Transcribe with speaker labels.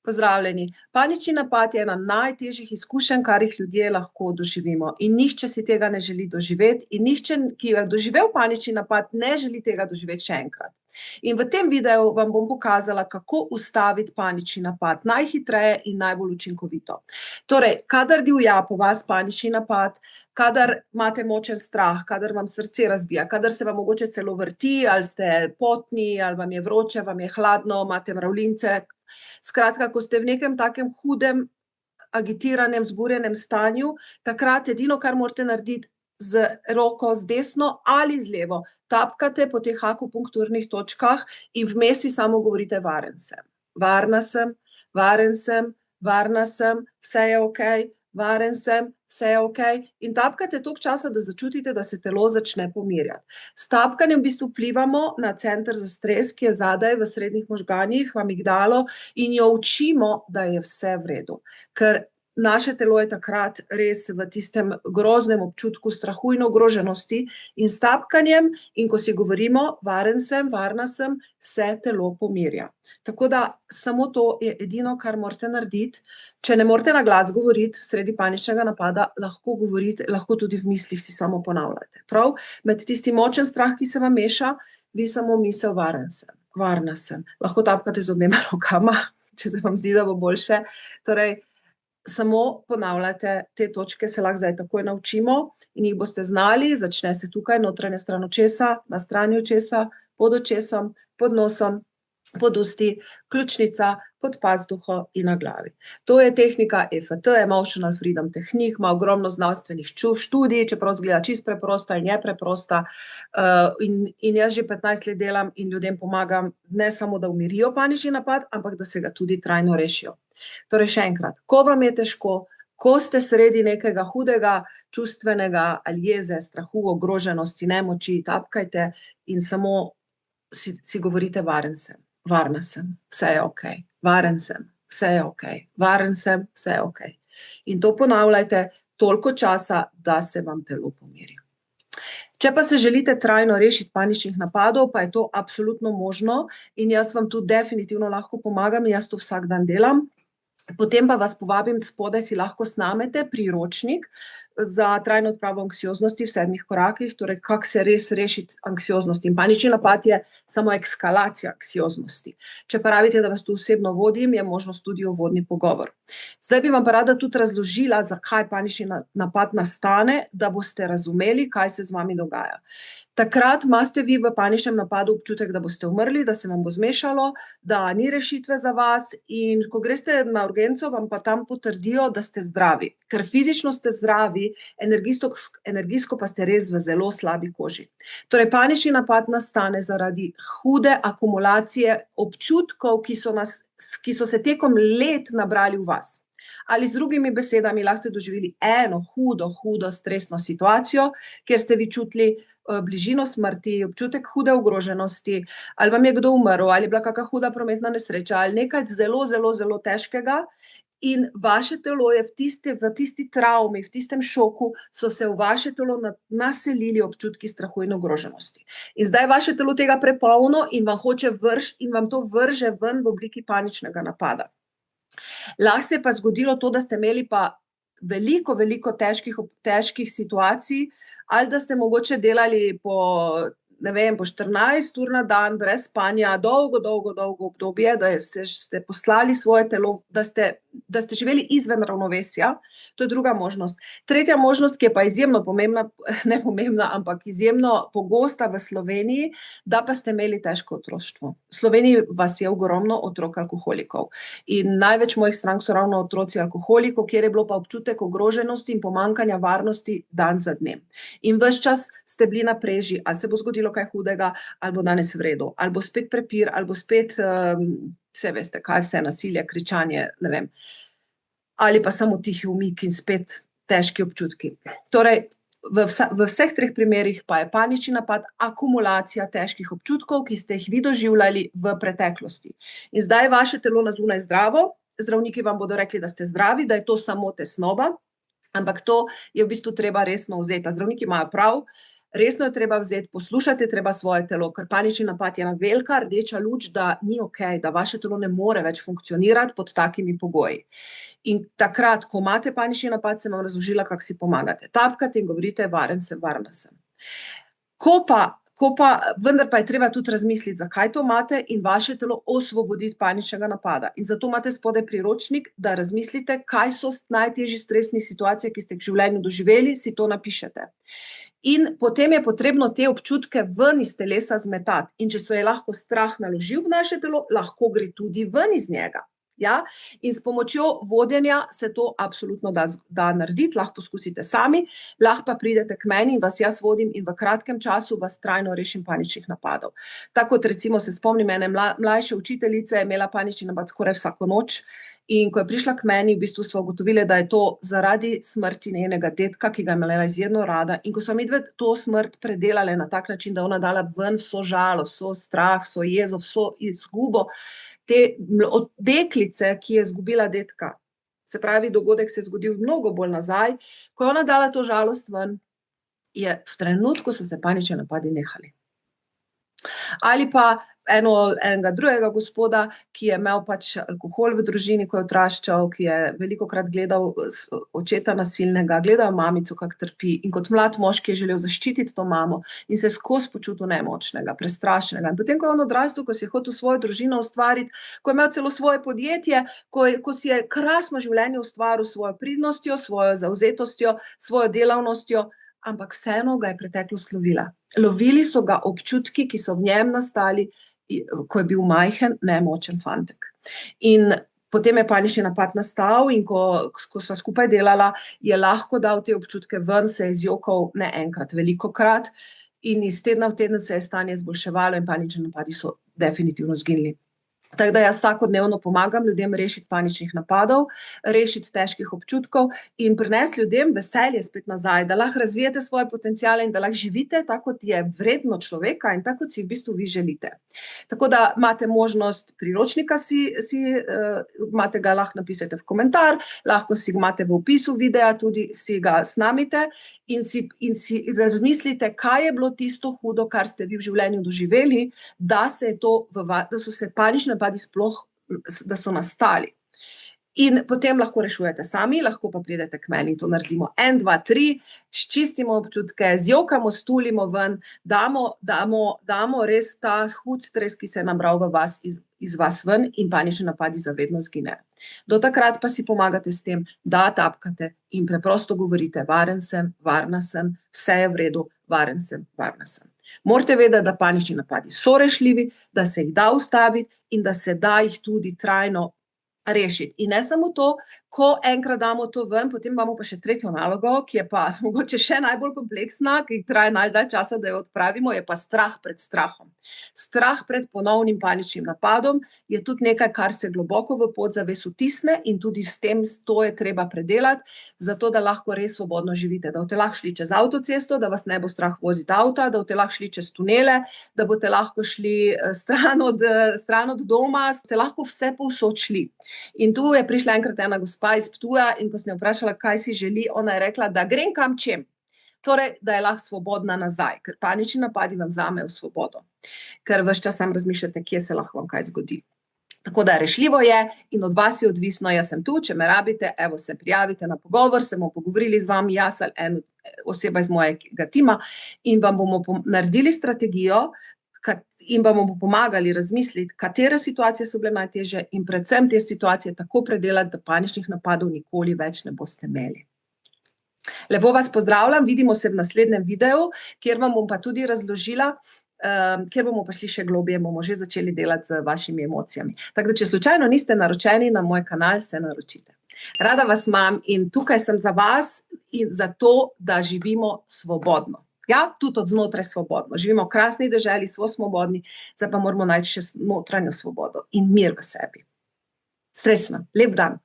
Speaker 1: Pozdravljeni. Panični napad je ena najtežjih izkušenj, kar jih ljudje lahko doživimo. In nihče si tega ne želi doživeti, in nihče, ki je doživel panični napad, ne želi tega doživeti še enkrat. In v tem videu vam bom pokazala, kako ustaviti panični napad najhitreje in najbolj učinkovito. Torej, kadar divja po vas panični napad, kadar imate močen strah, kadar vam srce razbija, kadar se vam mogoče celo vrti, ali ste potni, ali vam je vroče, vam je hladno, imate mravljince. Skratka, ko ste v nekem takem hudem, agitiranem, zburjenem stanju, takrat edino, kar morate narediti z roko, z desno ali z levo, tapkate po teh akupunkturnih točkah in vmes si samo govorite: varen sem, varna sem, varen sem, varna sem, vse je okej, varen sem, vse je okej. In tapkate toliko časa, da začutite, da se telo začne pomirjati. S tapkanjem v bistvu vplivamo na center za stres, ki je zadaj v srednjih možganjih, v amigdalo, in jo učimo, da je vse v redu. Ker naše telo je takrat res v tistem groznem občutku strahu in ogroženosti, in s tapkanjem, in ko si govorimo: varen sem, varna sem, se telo pomirja. Tako da samo to je edino, kar morate narediti. Če ne morete na glas govoriti sredi paničnega napada, lahko govorite, lahko tudi v mislih si samo ponavljate. Prav, med tisti močen strah, ki se vam meša, vi samo misel: varen sem, varna sem. Lahko tapkate z obema rokama, če se vam zdi, da bo boljše. Torej, samo ponavljate te točke, se lahko zdaj takoj naučimo in jih boste znali. Začne se tukaj, notranja stran očesa, na strani očesa, pod očesom, pod nosom, pod usti, ključnica, pod pazduho in na glavi. To je tehnika EFT, Emotional Freedom Technique, ima ogromno znanstvenih študij, čeprav izgleda čisto preprosta in je preprosta. In jaz že 15 let delam in ljudem pomagam, ne samo, da umirijo panični napad, ampak da se ga tudi trajno rešijo. Torej, še enkrat, ko vam je težko, ko ste sredi nekega hudega, čustvenega ali jeze, strahu, ogroženosti, nemoči, tapkajte in samo si govorite: varen sem, varna sem, vse je okej, varen sem, vse je okej, varen sem, vse je okej. In to ponavljajte toliko časa, da se vam telo pomiri. Če pa se želite trajno rešiti paničnih napadov, pa je to absolutno možno in jaz vam tu definitivno lahko pomagam in jaz to vsak dan delam. Potem pa vas povabim, spodaj si lahko snamete priročnik za trajno odpravo anksioznosti v 7 korakih, torej kako se res rešiti anksioznosti. In panični napad je samo eskalacija anksioznosti. Če pa pravite, da vas tu osebno vodim, je možnost tudi uvodni pogovor. Zdaj bi vam pa rada tudi razložila, zakaj panični napad nastane, da boste razumeli, kaj se z vami dogaja. Takrat imate vi v paničnem napadu občutek, da boste umrli, da se vam bo zmešalo, da ni rešitve za vas, in ko greste na urgenco, vam pa tam potrdijo, da ste zdravi. Ker fizično ste zdravi, energijsko pa ste res v zelo slabi koži. Torej, panični napad nastane zaradi hude akumulacije občutkov, ki so se tekom let nabrali v vas. Ali z drugimi besedami, lahko ste doživeli eno hudo stresno situacijo, kjer ste vi čutili bližino smrti, občutek hude ogroženosti, ali vam je kdo umrl, ali je bila kakšna huda prometna nesreča, ali nekaj zelo težkega, in vaše telo je v tisti travmi, v tistem šoku, so se v vaše telo naselili občutki strahu in ogroženosti. In zdaj vaše telo tega prepolno in vam to vrže ven v obliki paničnega napada. Lahko se je pa zgodilo to, da ste imeli pa veliko težkih situacij, ali da ste mogoče delali po 14 ur na dan, brez spanja, dolgo obdobje, da ste poslali svoje telo, da ste živeli izven ravnovesja. To je druga možnost. Tretja možnost, ki je pa izjemno pomembna, ne pomembna, ampak izjemno pogosta v Sloveniji, da pa ste imeli težko otroštvo. V Sloveniji vas je ogromno otrok alkoholikov. In največ mojih strank so ravno otroci alkoholikov, kjer je bilo pa občutek ogroženosti in pomanjkanja varnosti dan za dnem. In ves čas ste bili na preži, ali se bo zgodilo kaj hudega, ali bo danes v redu, ali bo spet prepir, ali bo spet, vse veste, kaj vse, nasilje, kričanje, ne vem, ali pa samo tihi umik in spet težki občutki. Torej, v vseh treh primerih pa je panični napad akumulacija težkih občutkov, ki ste jih vi doživljali v preteklosti. In zdaj je vaše telo na zunaj zdravo, zdravniki vam bodo rekli, da ste zdravi, da je to samo tesnoba, ampak to je v bistvu treba resno vzeti. Zdravniki imajo prav, resno je treba vzeti, poslušati je treba svoje telo, ker panični napad je ena velika rdeča luč, da ni okej, da vaše telo ne more več funkcionirati pod takimi pogoji. In takrat, ko imate panični napad, sem vam razložila, kako si pomagate. Tapkate in govorite, varen sem, varna sem. Vendar pa je treba tudi razmisliti, zakaj to imate in vaše telo osvoboditi paničnega napada. In zato imate spodaj priročnik, da razmislite, kaj so najtežji stresni situacije, ki ste v življenju doživeli, si to napišete. In potem je potrebno te občutke ven iz telesa zmetati. In če se je lahko strah naložil v naše telo, lahko gre tudi ven iz njega. Ja? In s pomočjo vodenja se to absolutno da narediti, lahko poskusite sami, lahko pa pridete k meni in vas jaz vodim in v kratkem času vas trajno rešim paničnih napadov. Tako kot recimo se spomnim ene mlajše učiteljice, je imela panični napad skoraj vsako noč in ko je prišla k meni, v bistvu smo ugotovili, da je to zaradi smrti njenega dedka, ki ga je imela izjemno rada, in ko smo midve to smrt predelali na tak način, da ona dala ven vso žalost, vso strah, vso jezo, vso izgubo, te deklice, ki je izgubila dedka. Se pravi, dogodek se je zgodil mnogo bolj nazaj. Ko je ona dala to žalost ven, je v trenutku so se panični napadi nehali. Ali pa enega drugega gospoda, ki je imel pač alkohol v družini, ko je odraščal, ki je velikokrat gledal očeta nasilnega, gledal mamico, kako trpi, in kot mlad moški je želel zaščititi to mamo in se skozi počutil nemočnega, prestrašenega. In potem, ko je on odrastel, ko si je hotel svojo družino ustvariti, ko je imel celo svoje podjetje, ko si je krasno življenje ustvaril s svojo pridnostjo, svojo zavzetostjo, svojo delavnostjo, ampak vseeno ga je preteklost lovila. Lovili so ga občutki, ki so v njem nastali, ko je bil majhen, nemočen fantek. In potem je panični napad nastal in ko sva skupaj delala, je lahko dal te občutke ven, se je izjokal ne enkrat, velikokrat in iz tedna v teden se je stanje izboljševalo in panični napadi so definitivno izginili. Tako da jaz vsakodnevno pomagam ljudem rešiti paničnih napadov, rešiti težkih občutkov in prinesti ljudem veselje spet nazaj, da lahko razvijete svoje potenciale in da lahko živite tako, kot je vredno človeka in tako, kot si v bistvu vi želite. Tako da imate možnost priročnika, imate ga, lahko napisate v komentar, lahko si ga imate v opisu videa, tudi si ga snamite in si razmislite, kaj je bilo tisto hudo, kar ste vi v življenju doživeli, da so se panični napadi sploh, da so nastali. In potem lahko rešujete sami, lahko pa pridete k meni in to naredimo 1, 2, 3, sčistimo občutke, zjokamo, stulimo ven, damo res ta hud stres, ki se je nabral v vas, iz vas ven in panični napadi zavedno zginejo. Do takrat pa si pomagate s tem, da tapkate in preprosto govorite, varen sem, varna sem, vse je v redu, varen sem, varna sem. Morate vedeti, da panični napadi so rešljivi, da se jih da ustaviti in da se da jih tudi trajno rešiti. In ne samo to, ko enkrat damo to ven, potem imamo pa še tretjo nalogo, ki je pa mogoče še najbolj kompleksna, ki traja najdalj časa, da jo odpravimo, je pa strah pred strahom. Strah pred ponovnim paničnim napadom je tudi nekaj, kar se globoko v podzaves vtisne in tudi s tem to je treba predelati, zato da lahko res svobodno živite, da boste lahko šli čez avtocesto, da vas ne bo strah voziti avta, da boste lahko šli čez tunele, da boste lahko šli stran od doma, ste lahko vse povsod šli. In tu je prišla enkrat ena gospa iz Ptuja in ko sem jo vprašala, kaj si želi, ona je rekla, da grem kam čem. Torej, da je lahko svobodna nazaj, ker panični napadi vam vzamejo svobodo. Ker ves čas sam razmišljate, kje se lahko vam kaj zgodi. Tako da rešljivo je in od vas je odvisno, jaz sem tu, če me rabite, evo se prijavite na pogovor, se bomo pogovorili z vami, jaz ali ena oseba iz mojega tima in vam bomo naredili strategijo, in vam bomo pomagali razmisliti, katere situacije so bile najtežje in predvsem te situacije tako predelati, da paničnih napadov nikoli več ne boste imeli. Lepo vas pozdravljam, vidimo se v naslednjem videu, kjer vam bom pa tudi razložila, kjer bomo pa šli še globje, bomo že začeli delati z vašimi emocijami. Tako da, če slučajno niste naročeni na moj kanal, se naročite. Rada vas imam in tukaj sem za vas in za to, da živimo svobodno. Ja, tudi od znotraj svobodno. Živimo v krasni deželi, smo svobodni, zdaj pa moramo najti še notranjo svobodo in mir v sebi. Srečno, lep dan.